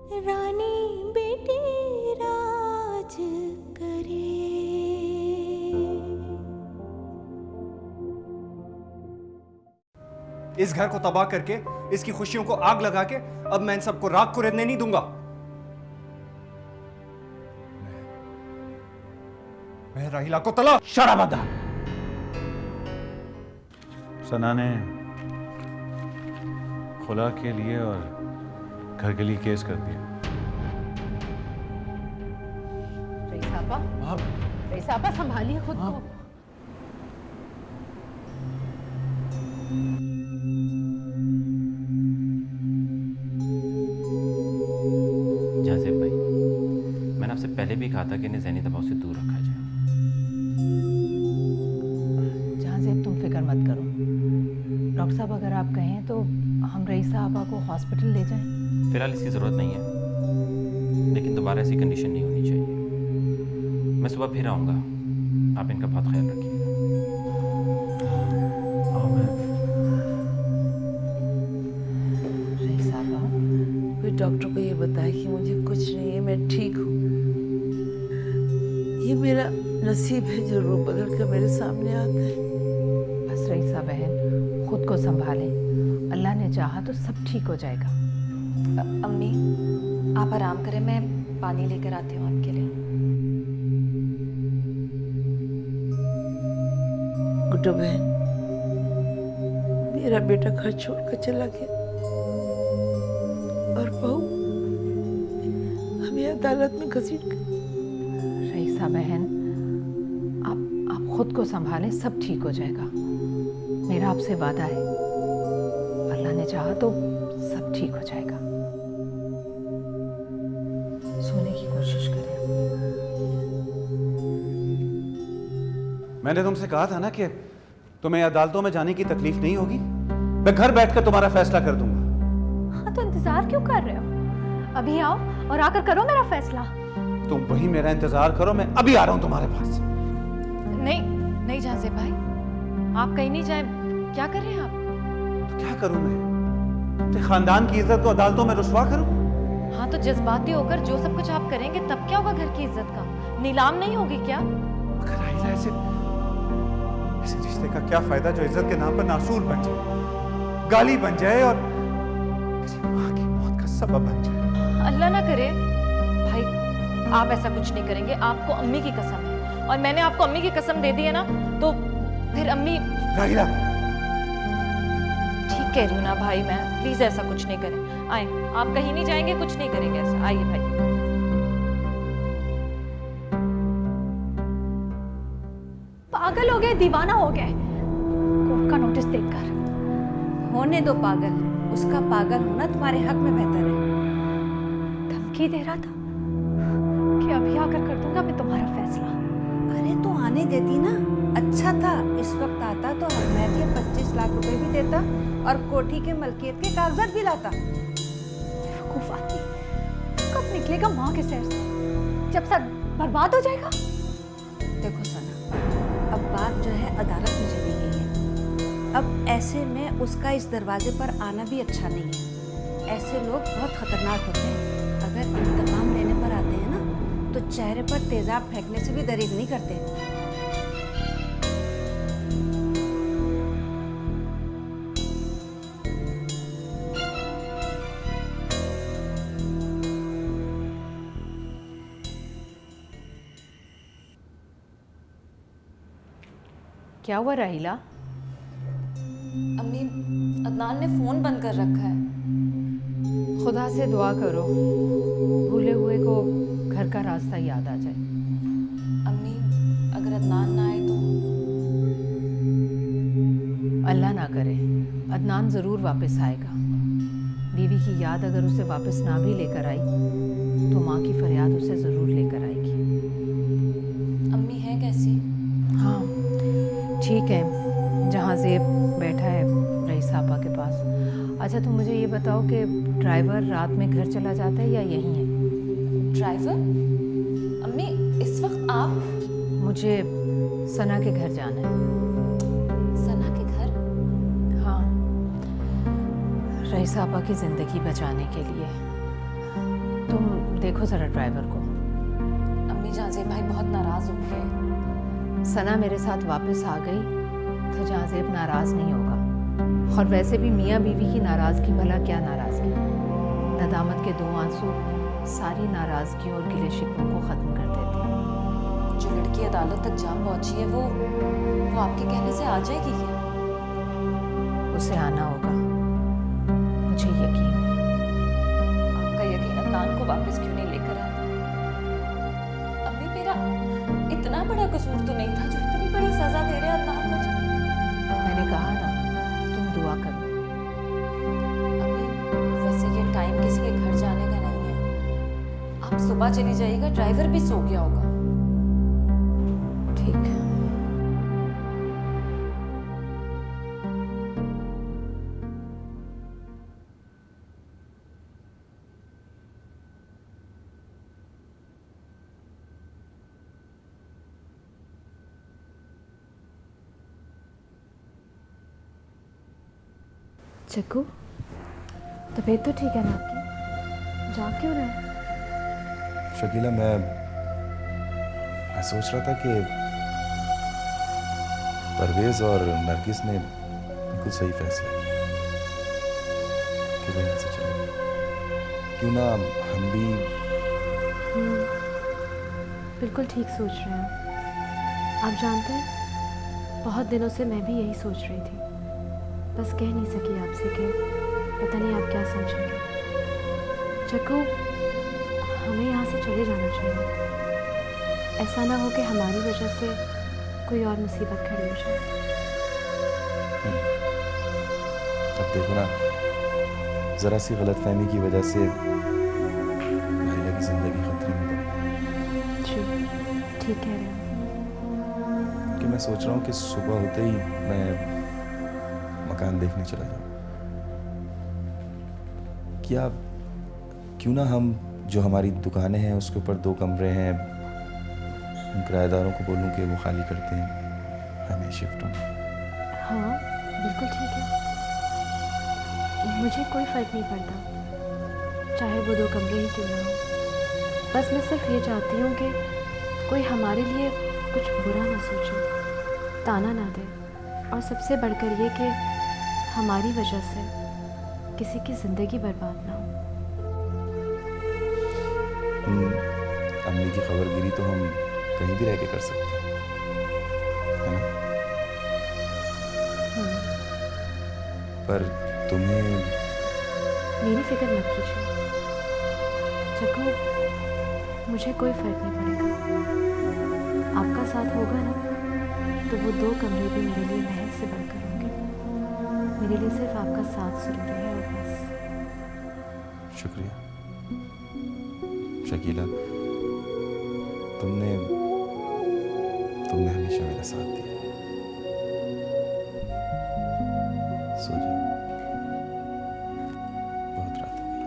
रानी बेटी राज करे। इस घर को तबाह करके, इसकी खुशियों को आग लगा के अब मैं इन सबको राख को रहने नहीं दूंगा। मैं राहिला को तलाक। शराबदा सना ने खुला के लिए और घर के लिए केस कर दिया। रईस आपा संभालिए खुद को। जाज़ेब भाई, मैंने आपसे पहले भी कहा था कि इन्हें ज़हनी दबाव से दूर रखा जाए। जाज़ेब तुम फिक्र मत करो। डॉक्टर साहब अगर आप कहें तो हम रईसा आपा को हॉस्पिटल ले जाएं। फिलहाल इसकी ज़रूरत नहीं है, लेकिन दोबारा ऐसी कंडीशन नहीं होनी चाहिए। मैं सुबह फिर आऊँगा, आप इनका बहुत ख्याल रखिएगा। रईसा आपा, कोई डॉक्टर को ये बताए कि मुझे कुछ नहीं है, मैं ठीक हूँ। ये मेरा नसीब है जो रूप बदल कर मेरे सामने आता है। बस रईसा बहन खुद को संभालें। अल्लाह ने चाहा तो सब ठीक हो जाएगा। अम्मी आप आराम करें, मैं पानी लेकर आती हूँ आपके लिए। गुड्डू बहन, मेरा बेटा घर छोड़कर चला गया और बहू हमें अदालत में घसीट गई। रईसा बहन आप खुद को संभालें, सब ठीक हो जाएगा। मेरा आपसे वादा है, अल्लाह ने चाहा तो सब ठीक हो जाएगा। सोने की कोशिश करें। मैंने तुमसे कहा था ना कि तुम्हें अदालतों में जाने की तकलीफ नहीं होगी। मैं घर बैठकर तुम्हारा फैसला कर दूंगा। हाँ तो इंतजार क्यों कर रहे हो? अभी आओ और आकर करो मेरा फैसला। तुम वही मेरा इंतजार करो, मैं अभी आ रहा हूं तुम्हारे पास। नहीं नहीं जाज़ेब भाई, आप कहीं नहीं जाए। क्या कर रहे हैं आप? तो क्या करूं मैं? अपने खानदान की इज्जत को अदालतों में रुस्वा करूं? हाँ तो जज्बाती होकर जो सब कुछ आप करेंगे तब क्या होगा घर की इज्जत का? नीलाम नहीं होगी क्या? मगर राहिला, ऐसे रिश्ते का क्या फायदा जो इज्जत के नाम पर नासूर बन जाए, गाली बन जाए और किसी माँ की मौत का सबब बन जाए। अल्लाह ना करे भाई, आप ऐसा कुछ नहीं करेंगे। आपको अम्मी की कसम है, और मैंने आपको अम्मी की कसम दे दी है ना, तो फिर अम्मी। राहिला, ठीक कह रही हूँ ना भाई, मैं प्लीज ऐसा कुछ नहीं करें। आए, आप कहीं नहीं जाएंगे, कुछ नहीं करेंगे ऐसा। आइए भाई। पागल हो गए, दीवाना हो गए कोर्ट का नोटिस देखकर। होने दो पागल, उसका पागल होना तुम्हारे हक में बेहतर है। धमकी दे रहा था कि अभी आकर कर दूंगा मैं तुम्हारा फैसला। अरे तो आने देती ना, अच्छा था। इस वक्त आता तो मैं भी 25 लाख रुपए भी देता और कोठी के मलकियत के कागजात भी लाता। बेवकूफ आदमी, कब निकलेगा माँ के सर से? जब सब बर्बाद हो जाएगा। देखो सना, अब बात जो है अदालत में चली गई है। अब ऐसे में उसका इस दरवाजे पर आना भी अच्छा नहीं है। ऐसे लोग बहुत खतरनाक होते हैं। अगर इंतकाम लेने पर आते हैं ना, तो चेहरे पर तेजाब फेंकने से भी दरेग नहीं करते। क्या हुआ राहिला? अम्मी, अदनान ने फोन बंद कर रखा है। खुदा से दुआ करो भूले हुए को घर का रास्ता याद आ जाए। अम्मी, अगर अदनान ना आए तो? अल्लाह ना करे, अदनान ज़रूर वापस आएगा। बीवी की याद अगर उसे वापस ना भी लेकर आई तो माँ की फरियाद उसे ज़रूर लेकर आएगी। अम्मी है कैसी? हाँ ठीक है, जहाँ ज़ेब बैठा है रईस आपा के पास। अच्छा तुम मुझे ये बताओ कि ड्राइवर रात में घर चला जाता है या यहीं है? ड्राइवर? अम्मी इस वक्त आप? मुझे सना के घर जाना है। सना के घर? हाँ, रईस आपा की ज़िंदगी बचाने के लिए। तुम देखो ज़रा ड्राइवर को। अम्मी जाजेब भाई बहुत नाराज होंगे। सना मेरे साथ वापस आ गई तो जाजेब नाराज़ नहीं होगा। और वैसे भी मियाँ बीवी की नाराज़गी भला क्या नाराज़गी, नदामत के 2 आंसू सारी नाराज़गी और गिले शिकवों को ख़त्म कर देते हैं। जो लड़की अदालत तक जा पहुंची है वो आपके कहने से आ जाएगी क्या? उसे आना होगा, मुझे यकीन है। आपका यकीन अदनान को वापस क्यों नहीं लेकर आया? अम्मी मेरा इतना बड़ा कसूर तो नहीं था जो इतनी बड़ी सजा दे रहे अदनान मुझे। मैंने कहा ना, तुम दुआ करो। अम्मी वैसे ये टाइम किसी के घर जाने का नहीं है। आप सुबह चली जाइएगा, ड्राइवर भी सो गया होगा। ठीक है। चक्कू, तबीयत तो ठीक है ना आपकी? जा क्यों रहे? शकीला, मैं सोच रहा था कि परवेज़ और नरगिस ने बिल्कुल सही फैसला किया कि वो यहाँ से चले गए। क्यों ना हम भी। बिल्कुल ठीक सोच रहे हैं। आप जानते हैं, बहुत दिनों से मैं भी यही सोच रही थी, बस कह नहीं सकी आपसे कि पता नहीं आप क्या समझेंगे। चक्कू, हमें यहाँ से चले जाना चाहिए। ऐसा ना हो कि हमारी वजह से कोई और मुसीबत खड़ी हो जाए। अब देखो ना, ज़रा सी गलतफहमी की वजह से भाईला की ज़िंदगी खतरे में पड़। जी, ठीक कह रहे हैं। कि मैं सोच रहा हूँ कि सुबह होते ही मैं मकान देखने चला जाऊँ। क्या क्यों ना हम जो हमारी दुकानें हैं उसके ऊपर 2 कमरे हैं, उन किराएदारों को बोलूं कि वो खाली करते हैं, हमें शिफ्ट होना। हाँ, बिल्कुल ठीक है। मुझे कोई फ़र्क नहीं पड़ता, चाहे वो 2 कमरे ही क्यों ना हो। बस मैं सिर्फ ये चाहती हूँ कि कोई हमारे लिए कुछ बुरा ना सोचे, ताना ना दे, और सबसे बढ़कर ये कि हमारी वजह से किसी की ज़िंदगी बर्बाद ना हो। अम्मी की खबरगिरी तो हम कहीं भी रह के कर सकते हैं, है ना? पर तुम्हें मेरी फिक्र मत कीजिए चक्कू, मुझे कोई फ़र्क नहीं पड़ेगा। आपका साथ होगा ना, तो वो 2 कमरे भी मेरे लिए महल से बढ़कर होंगे। मेरे लिए सिर्फ आपका साथ ज़रूरी है, और बस। शुक्रिया शकीला, तुमने हमेशा मेरा साथ दिया। सो जाओ, बहुत रात हो गई।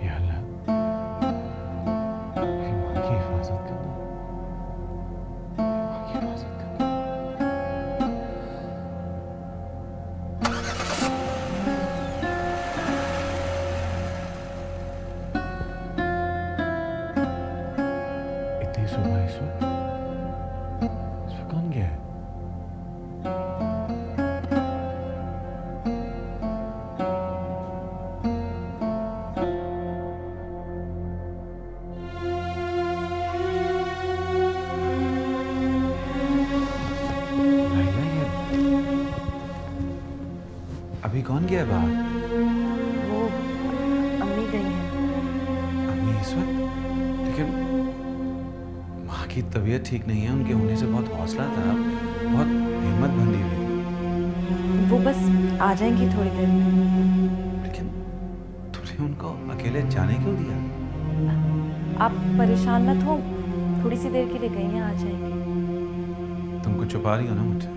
या अल्लाह, मेरी माँ की हिफाजत करना, माँ की हिफाजत करना। इतनी सुबह इस वक्त कौन गया है? लाइला, ये अभी कौन गया है बाहर? वो अम्मी गई हैं। अम्मी इस वक्त? लेकिन माँ की तबीयत ठीक नहीं है, उनके होने से बहुत हौसला था, बहुत हिम्मत बंधी हुई। वो बस आ जाएंगी थोड़ी देर में। लेकिन तुमने उनको अकेले जाने क्यों दिया? आप परेशान मत हो, थोड़ी सी देर के लिए गई हैं, आ जाएंगी। तुमको छुपा रही हो ना मुझसे?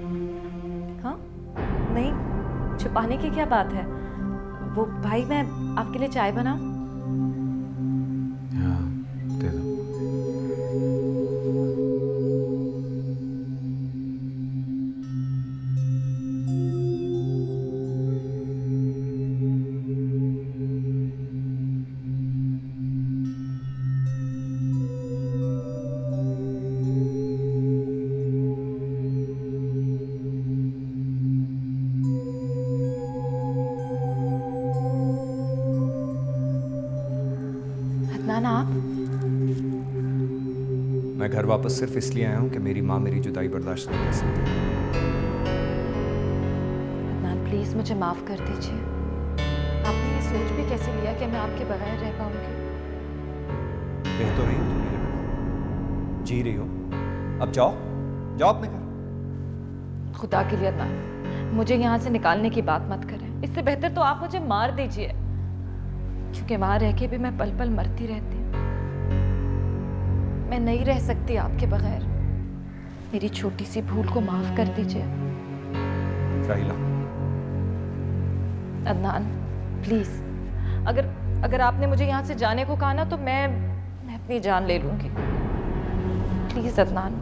हाँ नहीं, छुपाने की क्या बात है। वो भाई मैं आपके लिए चाय बनाऊं? हाँ, दे दो। अदनान आप? मैं घर वापस सिर्फ इसलिए आया हूं कि मेरी माँ मेरी जुदाई बर्दाश्त नहीं कर सकती। अदनान प्लीज मुझे माफ कर दीजिए। आपने ये सोच भी कैसे लिया कि मैं आपके बगैर रह पाऊंगी? रह तो रही हो तुम मेरे बगैर, जी रही हो। अब जाओ जाओ अपने घर। खुदा के लिए अदनान, मुझे यहाँ से निकालने की बात मत करें। इससे बेहतर तो आप मुझे मार दीजिए, क्योंकि वहां रह के भी मैं पल पल मरती रहती हूँ। मैं नहीं रह सकती आपके बगैर। मेरी छोटी सी भूल को माफ कर दीजिए। राहिला, अदनान प्लीज, अगर आपने मुझे यहाँ से जाने को कहा ना तो मैं अपनी जान ले लूंगी। प्लीज अदनान।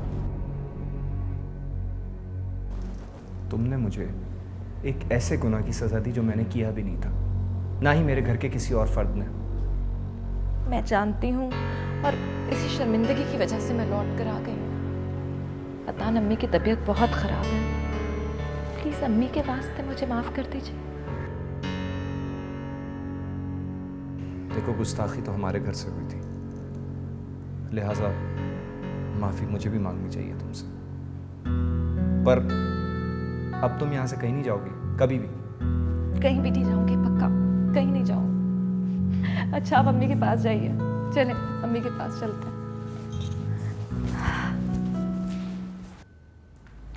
तुमने मुझे एक ऐसे गुनाह की सजा दी जो मैंने किया भी नहीं था, ना ही मेरे घर के किसी और फर्द ने। मैं जानती हूँ, और इसी शर्मिंदगी की वजह से मैं लौट कर आ गई हूँ। अदनान, अम्मी की तबीयत बहुत खराब है। प्लीज अम्मी के वास्ते मुझे माफ कर दीजिए। देखो, गुस्ताखी तो हमारे घर से हुई थी, लिहाजा माफी मुझे भी मांगनी चाहिए तुमसे। पर अब तुम यहाँ से कहीं नहीं जाओगी, कभी भी? कहीं भी नहीं जाऊंगी, पक्का कहीं नहीं जाऊंगी। अच्छा, आप अम्मी के पास जाइए। चलें, अम्मी के पास चलते हैं।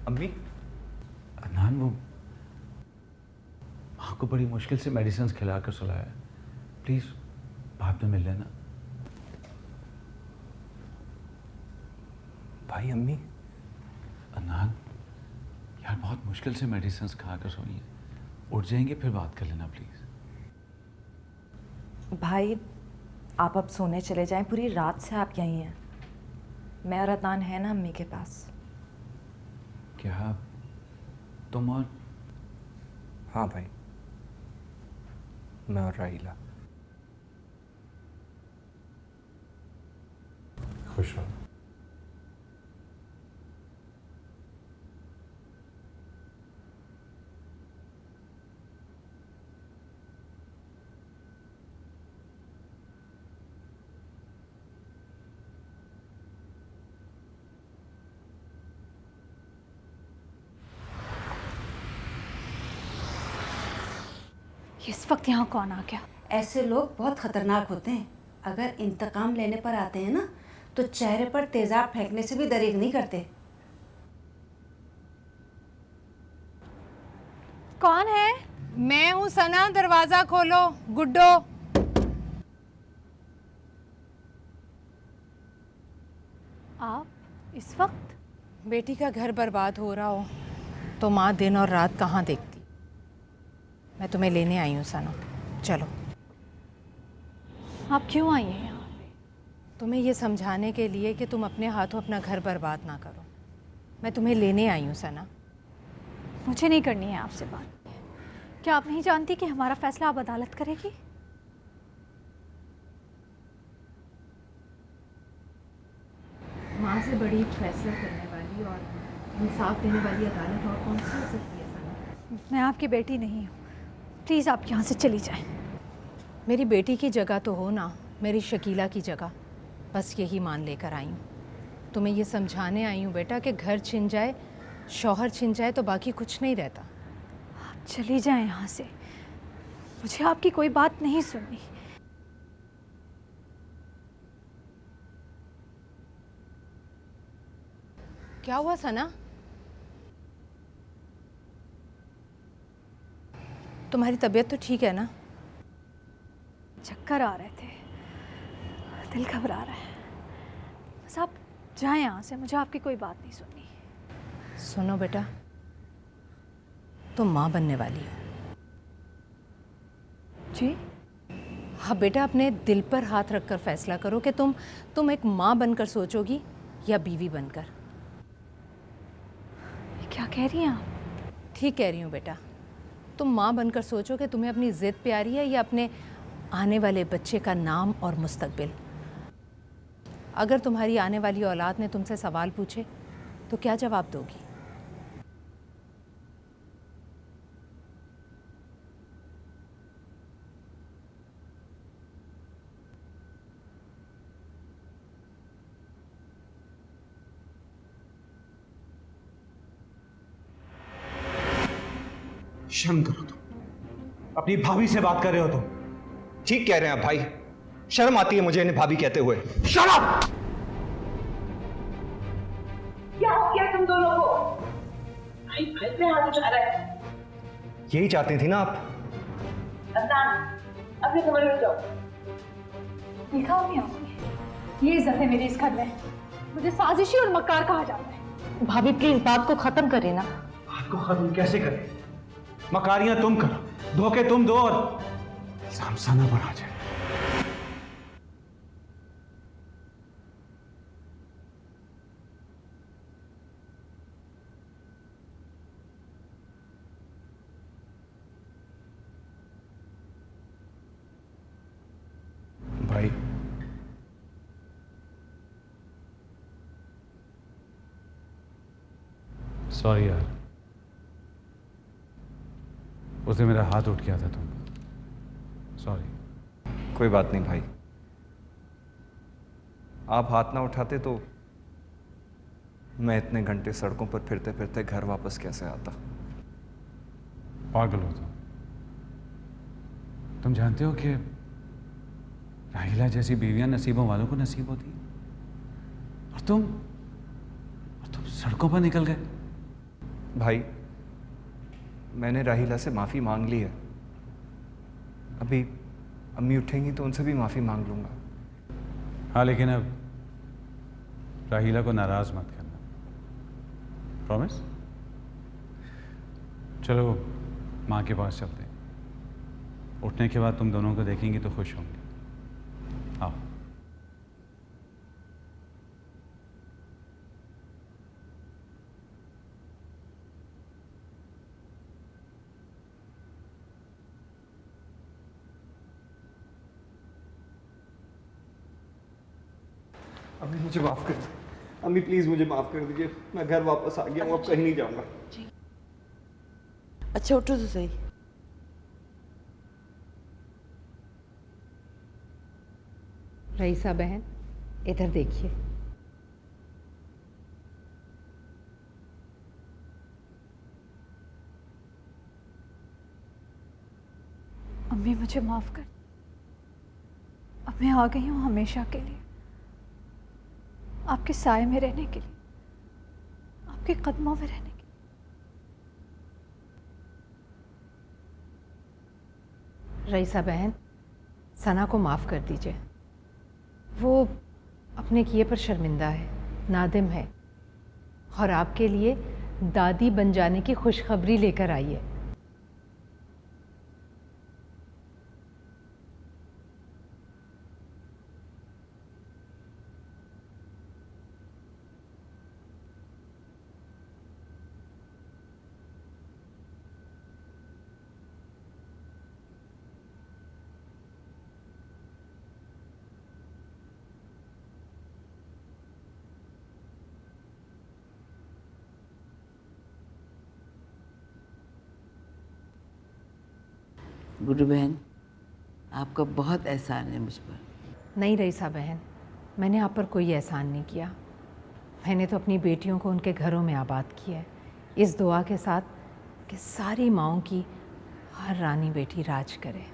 अम्मी? अदनान, वो माँ को बड़ी मुश्किल से मेडिसिन खिला कर सुलाया है। प्लीज बाद में मिल लेना। भाई, अम्मी? अदनान यार, बहुत मुश्किल से मेडिसिन खा कर सोई है। उठ जाएंगे फिर बात कर लेना प्लीज। भाई, आप अब सोने चले जाएं। पूरी रात से आप यहीं हैं। मैं और अदनान है ना अम्मी के पास। क्या तुम और? हाँ भाई, मैं और राहिला। खुश हो? इस वक्त यहाँ कौन आ गया? ऐसे लोग बहुत खतरनाक होते हैं। अगर इंतकाम लेने पर आते हैं ना, तो चेहरे पर तेजाब फेंकने से भी दरेग नहीं करते। कौन है? मैं हूँ सना, दरवाजा खोलो। गुड्डो। आप इस वक्त? बेटी का घर बर्बाद हो रहा हो तो माँ दिन और रात कहाँ देखती। मैं तुम्हें लेने आई हूँ सना, चलो। आप क्यों आई हैं यहाँ? तुम्हें ये समझाने के लिए कि तुम अपने हाथों अपना घर बर्बाद ना करो। मैं तुम्हें लेने आई हूँ सना। मुझे नहीं करनी है आपसे बात। क्या आप नहीं जानती कि हमारा फैसला अब अदालत करेगी? माँ से बड़ी फैसला करने वाली और इंसाफ देने वाली अदालत और कौन सी हो सकती है सना? मैं आपकी बेटी नहीं हूँ। प्लीज़ आप यहाँ से चली जाएं। मेरी बेटी की जगह तो हो ना, मेरी शकीला की जगह। बस यही मान लेकर आई हूँ। तुम्हें ये समझाने आई हूँ बेटा कि घर छिन जाए, शौहर छिन जाए तो बाकी कुछ नहीं रहता। आप चली जाएं यहाँ से। मुझे आपकी कोई बात नहीं सुननी। क्या हुआ सना? तुम्हारी तबीयत तो ठीक है ना? चक्कर आ रहे थे, दिल घबरा रहा है। बस आप जाए यहाँ से, मुझे आपकी कोई बात नहीं सुननी। सुनो बेटा, तुम माँ बनने वाली हो। जी? हाँ बेटा, अपने दिल पर हाथ रखकर फैसला करो कि तुम एक माँ बनकर सोचोगी या बीवी बनकर। क्या कह रही हैं आप? ठीक कह रही हूँ बेटा। तुम माँ बनकर सोचो कि तुम्हें अपनी ज़िद प्यारी है या अपने आने वाले बच्चे का नाम और मुस्तकबिल। अगर तुम्हारी आने वाली औलाद ने तुमसे सवाल पूछे तो क्या जवाब दोगी? शर्म करो तुम, अपनी भाभी से बात कर रहे हो तुम। ठीक कह रहे हैं आप भाई, शर्म आती है मुझे इन्हें भाभी कहते हुए। Shut up! क्या हो गया तुम दोनों को? भाई भाई पे हाथ उठा रहा है। यही चाहती थी ना आप? अदनान, अपने कमरे में जाओ। देखा हो आपने? ये इज्जत है मेरी इस घर में। मुझे साजिशी और मक्कार कहा जाता है। भाभी प्लीज बात को खत्म करें ना। बात को खत्म कैसे करें? मकारियां तुम करो, धोखे तुम दो और सामसाना बढ़ा जाए। भाई सॉरी यार, उसने मेरा हाथ उठ गया था तुम। सॉरी। कोई बात नहीं भाई, आप हाथ ना उठाते तो मैं इतने घंटे सड़कों पर फिरते फिरते घर वापस कैसे आता। पागल हो तुम जानते हो कि राहिला जैसी बीवियां नसीबों वालों को नसीब होती है, और तुम सड़कों पर निकल गए। भाई मैंने राहिला से माफ़ी मांग ली है, अभी अम्मी उठेंगी तो उनसे भी माफ़ी मांग लूँगा। हाँ, लेकिन अब राहिला को नाराज मत करना, प्रॉमिस? चलो माँ के पास चलते हैं, उठने के बाद तुम दोनों को देखेंगी तो खुश होंगे। आओ। अम्मी मुझे माफ़ कर, अम्मी प्लीज़ मुझे माफ़ कर दीजिए, मैं घर वापस आ गया हूँ, अब कहीं नहीं जाऊँगा। अच्छा उठो तो सही। रईसा बहन, इधर देखिए। अम्मी मुझे माफ कर, अब मैं आ गई हूँ हमेशा के लिए, आपके साए में रहने के लिए, आपके कदमों में रहने के लिए। रईसा बहन, सना को माफ़ कर दीजिए। वो अपने किए पर शर्मिंदा है, नादिम है, और आपके लिए दादी बन जाने की खुशखबरी लेकर आई है। गुड्डू बहन, आपका बहुत एहसान है मुझ पर। नहीं रईसा बहन, मैंने आप पर कोई एहसान नहीं किया। मैंने तो अपनी बेटियों को उनके घरों में आबाद किया है, इस दुआ के साथ कि सारी माँओं की हर रानी बेटी राज करे।